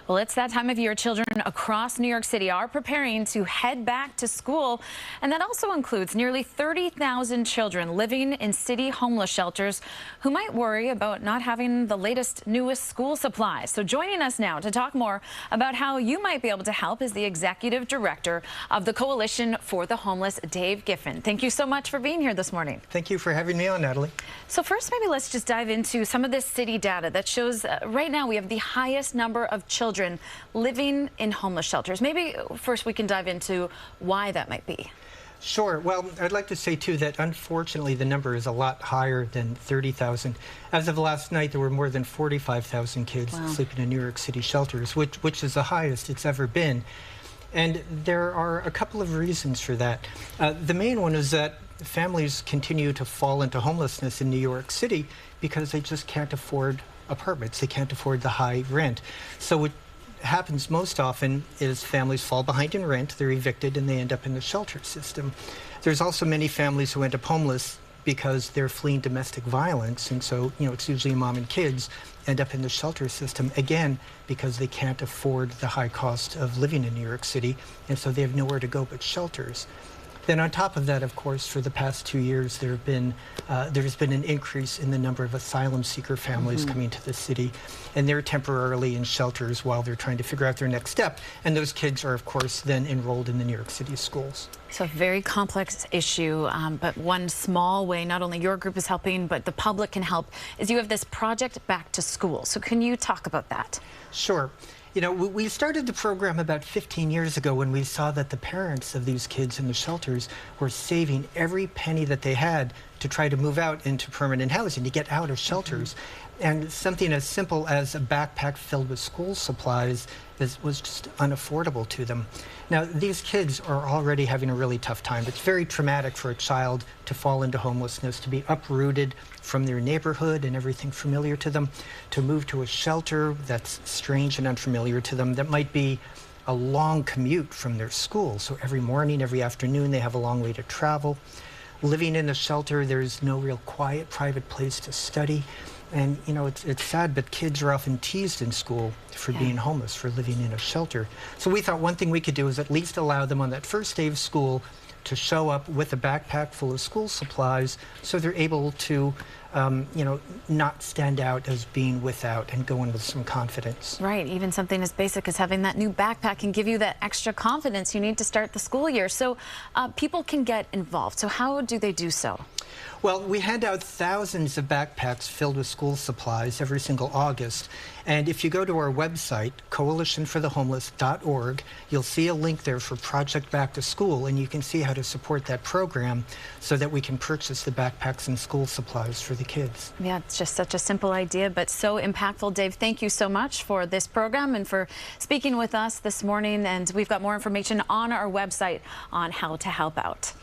Well, it's that time of year. Children across New York City are preparing to head back to school. And that also includes nearly 30,000 children living in city homeless shelters who might worry about not having the latest, newest school supplies. So joining us now to talk more about how you might be able to help is the executive director of the Coalition for the Homeless, Dave Giffen. Thank you so much for being here this morning. Thank you for having me on, Natalie. So first, maybe let's just dive into some of this city data that shows right now we have the highest number of children living in homeless shelters. Maybe first we can dive into why that might be. Sure. Well, I'd like to say, too, that unfortunately the number is a lot higher than 30,000. As of last night, there were more than 45,000 kids sleeping in New York City shelters, which is the highest it's ever been. And there are a couple of reasons for that. The main one is that families continue to fall into homelessness in New York City because they just can't afford apartments. They can't afford the high rent. So what happens most often is families fall behind in rent, they're evicted, and they end up in the shelter system. There's also many families who end up homeless because they're fleeing domestic violence, and so, it's usually mom and kids end up in the shelter system, again, because they can't afford the high cost of living in New York City, and so they have nowhere to go but shelters. Then on top of that, of course, for the past 2 years, there's been an increase in the number of asylum seeker families coming to the city, and they're temporarily in shelters while they're trying to figure out their next step. And those kids are, of course, then enrolled in the New York City schools. So a very complex issue, but one small way not only your group is helping, but the public can help, is you have this project Back to School. So can you talk about that? Sure. We started the program about 15 years ago when we saw that the parents of these kids in the shelters were saving every penny that they had to try to move out into permanent housing, to get out of shelters. And something as simple as a backpack filled with school supplies was just unaffordable to them. Now, these kids are already having a really tough time. It's very traumatic for a child to fall into homelessness, to be uprooted from their neighborhood and everything familiar to them, to move to a shelter that's strange and unfamiliar to them, that might be a long commute from their school. So every morning, every afternoon, they have a long way to travel. Living in a shelter, there's no real quiet, private place to study. And, it's sad, but kids are often teased in school for being homeless, for living in a shelter. So we thought one thing we could do is at least allow them on that first day of school to show up with a backpack full of school supplies so they're able to, not stand out as being without and go in with some confidence. Right. Even something as basic as having that new backpack can give you that extra confidence you need to start the school year. So people can get involved. So how do they do so? Well, we hand out thousands of backpacks filled with school supplies every single August. And if you go to our website, coalitionforthehomeless.org, you'll see a link there for Project Back to School, and you can see how to support that program so that we can purchase the backpacks and school supplies for the kids. Yeah, it's just such a simple idea, but so impactful. Dave, thank you so much for this program and for speaking with us this morning. And we've got more information on our website on how to help out.